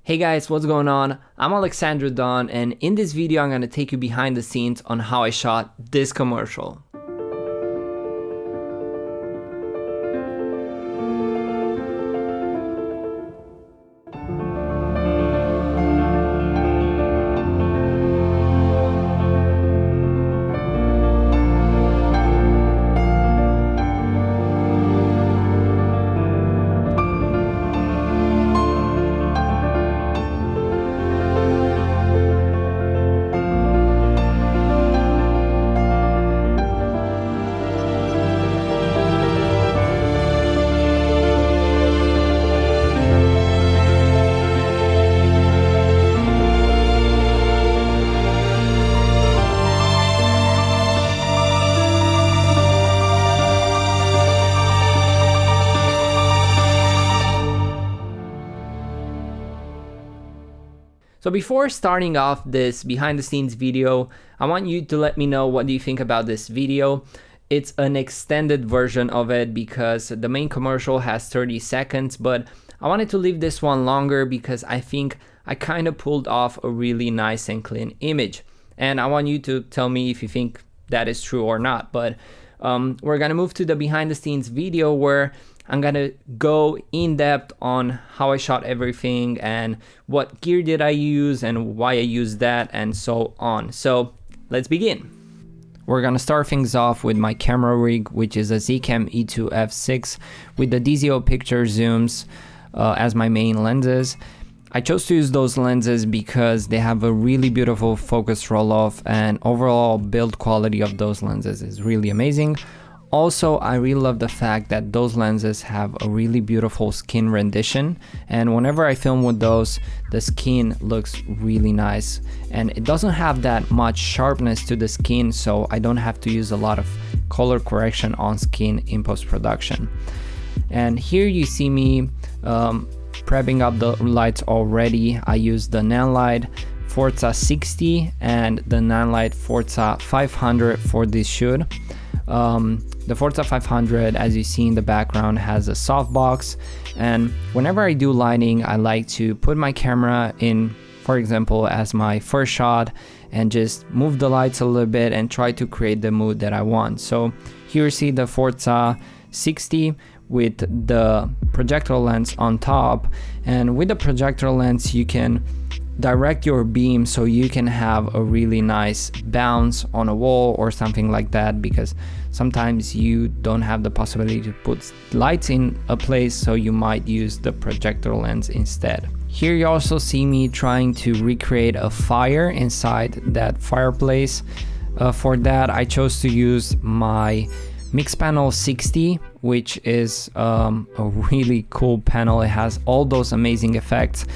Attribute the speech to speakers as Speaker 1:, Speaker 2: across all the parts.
Speaker 1: Hey guys, what's going on? I'm Alexandra Don, and in this video I'm gonna take you behind the scenes on how I shot this commercial. So before starting off this behind the scenes video, I want you to let me know what do you think about this video. It's an extended version of it because the main commercial has 30 seconds, but I wanted to leave this one longer because I think I kind of pulled off a really nice and clean image. And I want you to tell me if you think that is true or not. But we're gonna move to the behind the scenes video where I'm gonna go in depth on how I shot everything and what gear did I use and why I used that and so on. So let's begin. We're gonna start things off with my camera rig, which is a Zcam E2 f6 with the DZO picture zooms as my main lenses. I chose to use those lenses because they have a really beautiful focus roll-off, and overall build quality of those lenses is really amazing. Also, I really love the fact that those lenses have a really beautiful skin rendition, and whenever I film with those, the skin looks really nice, and it doesn't have that much sharpness to the skin, so I don't have to use a lot of color correction on skin in post-production. And here you see me prepping up the lights already. I used the NANLITE Forza 60 and the NANLITE Forza 500 for this shoot. The Forza 500, as you see in the background, has a softbox, and whenever I do lighting, I like to put my camera in, for example, as my first shot, and just move the lights a little bit and try to create the mood that I want. So here you see the Forza 60 with the projector lens on top, and with the projector lens you can direct your beam so you can have a really nice bounce on a wall or something like that, because sometimes you don't have the possibility to put lights in a place, so you might use the projector lens instead. Here you also see me trying to recreate a fire inside that fireplace. For that I chose to use my Mixpanel 60, which is a really cool panel. It has all those amazing effects.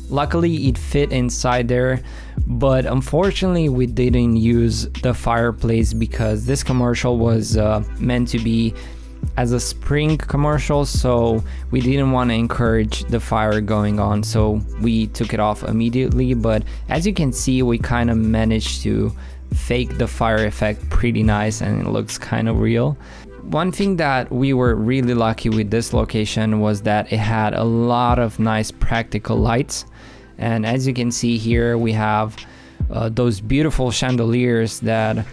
Speaker 1: Luckily it fit inside there, but unfortunately we didn't use the fireplace because this commercial was meant to be as a spring commercial, so we didn't want to encourage the fire going on, so we took it off immediately. But as you can see, we kind of managed to fake the fire effect pretty nice, and it looks kind of real. One thing that we were really lucky with this location was that it had a lot of nice practical lights, and as you can see here we have those beautiful chandeliers that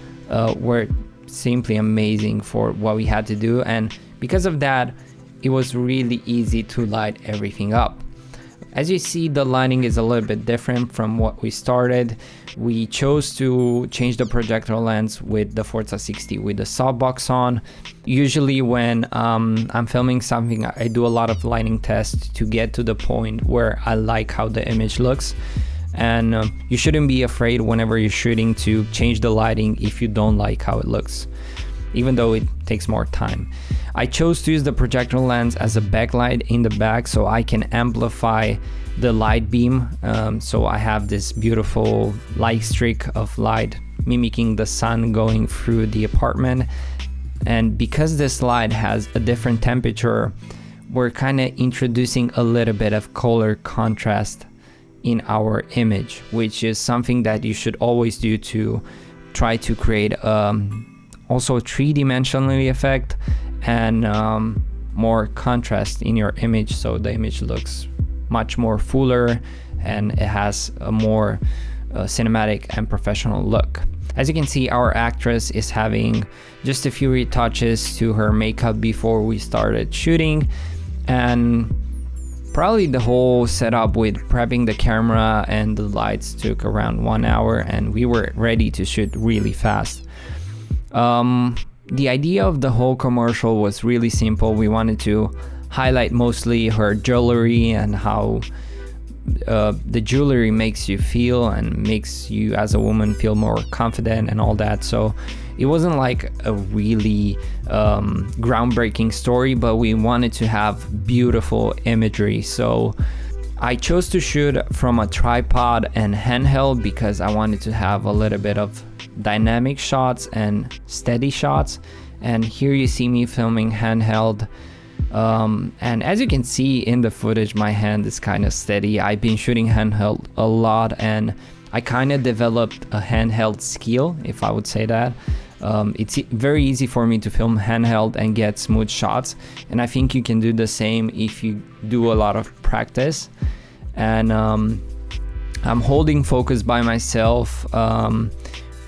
Speaker 1: were simply amazing for what we had to do, and because of that it was really easy to light everything up. As you see, the lighting is a little bit different from what we started. We chose to change the projector lens with the Forza 60 with the softbox on. Usually when I'm filming something, I do a lot of lighting tests to get to the point where I like how the image looks. And you shouldn't be afraid whenever you're shooting to change the lighting if you don't like how it looks, even though it takes more time. I chose to use the projector lens as a backlight in the back so I can amplify the light beam. So I have this beautiful light streak of light mimicking the sun going through the apartment. And because this light has a different temperature, we're kind of introducing a little bit of color contrast in our image, which is something that you should always do to try to create also a three-dimensional effect and more contrast in your image, so the image looks much more fuller, and it has a more cinematic and professional look. As you can see, our actress is having just a few retouches to her makeup before we started shooting, and probably the whole setup with prepping the camera and the lights took around 1 hour, and we were ready to shoot really fast. The idea of the whole commercial was really simple. We wanted to highlight mostly her jewelry and how the jewelry makes you feel and makes you as a woman feel more confident and all that. So it wasn't like a really groundbreaking story, but we wanted to have beautiful imagery. So I chose to shoot from a tripod and handheld because I wanted to have a little bit of dynamic shots and steady shots. And here you see me filming handheld. And as you can see in the footage, my hand is kind of steady. I've been shooting handheld a lot, and I kind of developed a handheld skill, if I would say that. It's very easy for me to film handheld and get smooth shots, and I think you can do the same if you do a lot of practice. And I'm holding focus by myself,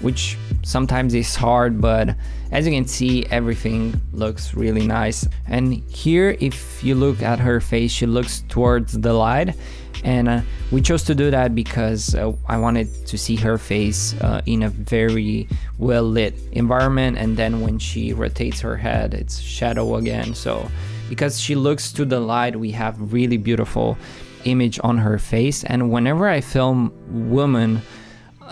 Speaker 1: which sometimes is hard, but as you can see, everything looks really nice. And here, if you look at her face, she looks towards the light, and we chose to do that because I wanted to see her face in a very well lit environment, and then when she rotates her head, it's shadow again. So because she looks to the light, we have really beautiful image on her face. And whenever I film women,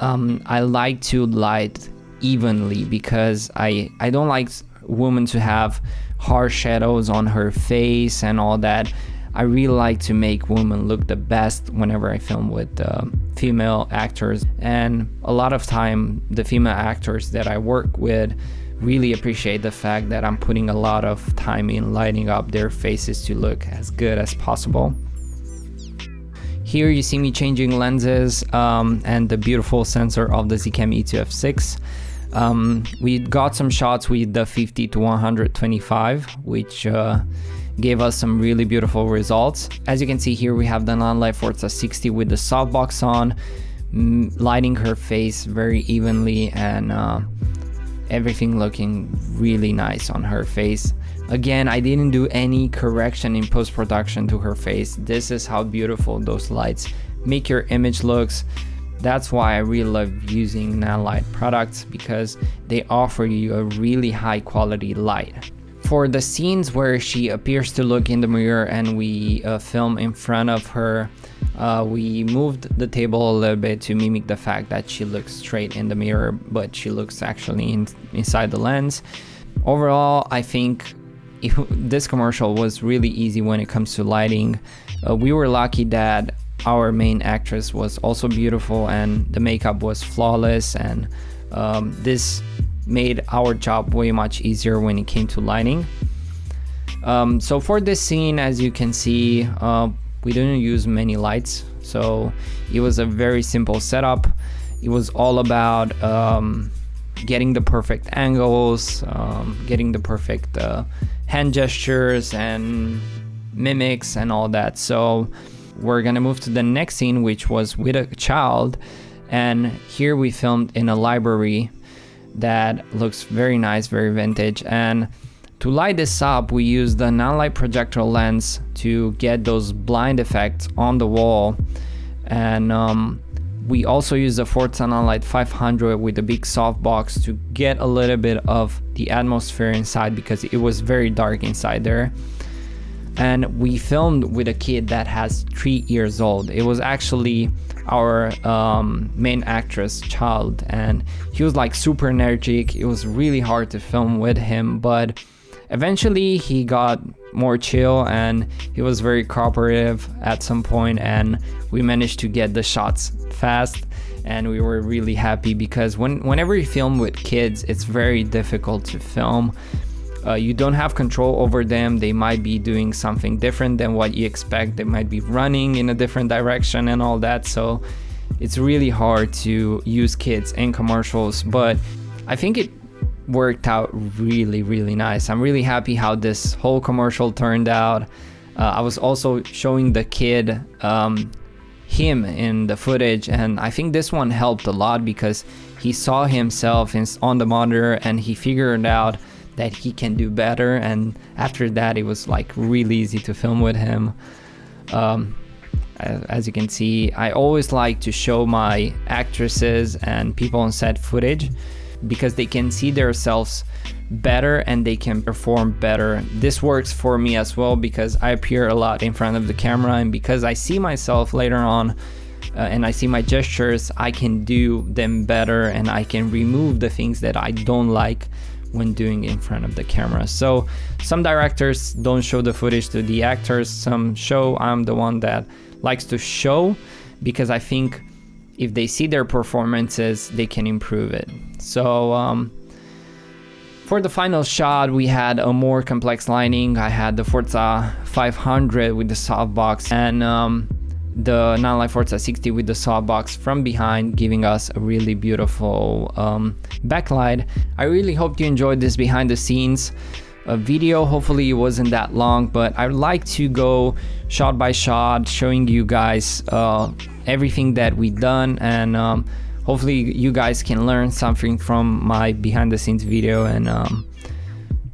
Speaker 1: I like to light evenly because I don't like women to have harsh shadows on her face and all that. I really like to make women look the best whenever I film with female actors, and a lot of time the female actors that I work with really appreciate the fact that I'm putting a lot of time in lighting up their faces to look as good as possible. Here you see me changing lenses and the beautiful sensor of the Zcam E2F6. We got some shots with the 50 to 125, which gave us some really beautiful results. As you can see here, we have the NANLITE Forza 60 with the softbox on, lighting her face very evenly, and everything looking really nice on her face. Again, I didn't do any correction in post-production to her face. This is how beautiful those lights make your image looks. That's why I really love using NANLITE products, because they offer you a really high quality light. For the scenes where she appears to look in the mirror and we film in front of her, we moved the table a little bit to mimic the fact that she looks straight in the mirror, but she looks actually inside the lens. Overall, I think this commercial was really easy when it comes to lighting. We were lucky that our main actress was also beautiful and the makeup was flawless, and this made our job way much easier when it came to lighting. So for this scene, as you can see, we didn't use many lights, so it was a very simple setup. It was all about getting the perfect angles, getting the perfect hand gestures and mimics and all that. So we're gonna move to the next scene, which was with a child, and here we filmed in a library that looks very nice, very vintage. And to light this up, we used the NANLITE projector lens to get those blind effects on the wall, and we also used the Forza NANLITE 500 with a big softbox to get a little bit of the atmosphere inside, because it was very dark inside there. And we filmed with a kid that has 3 years old. It was actually our main actress child, and he was like super energetic. It was really hard to film with him, but eventually he got more chill and he was very cooperative at some point, and we managed to get the shots fast, and we were really happy because whenever you film with kids, it's very difficult to film. You don't have control over them. They might be doing something different than what you expect. They might be running in a different direction and all that. So it's really hard to use kids in commercials, but I think it worked out really, really nice. I'm really happy how this whole commercial turned out. I was also showing the kid him in the footage, and I think this one helped a lot because he saw himself on the monitor and he figured out that he can do better, and after that it was like really easy to film with him. As you can see, I always like to show my actresses and people on set footage because they can see themselves better and they can perform better. This works for me as well because I appear a lot in front of the camera, and because I see myself later on and I see my gestures, I can do them better and I can remove the things that I don't like when doing in front of the camera. So some directors don't show the footage to the actors, some show. I'm the one that likes to show because I think if they see their performances, they can improve it. So for the final shot, we had a more complex lighting. I had the Forza 500 with the softbox and the NANLITE Forza 60 with the softbox from behind, giving us a really beautiful backlight. I really hope you enjoyed this behind the scenes video. Hopefully it wasn't that long, but I'd like to go shot by shot, showing you guys everything that we've done, and hopefully you guys can learn something from my behind the scenes video and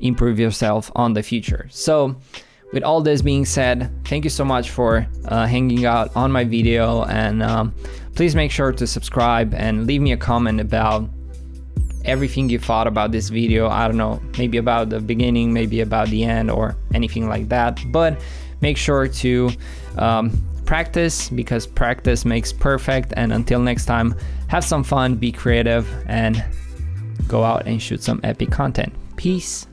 Speaker 1: improve yourself on the future. So with all this being said, thank you so much for hanging out on my video, and please make sure to subscribe and leave me a comment about everything you thought about this video. I don't know, maybe about the beginning, maybe about the end, or anything like that, but make sure to practice, because practice makes perfect. And until next time, have some fun, be creative, and go out and shoot some epic content. Peace.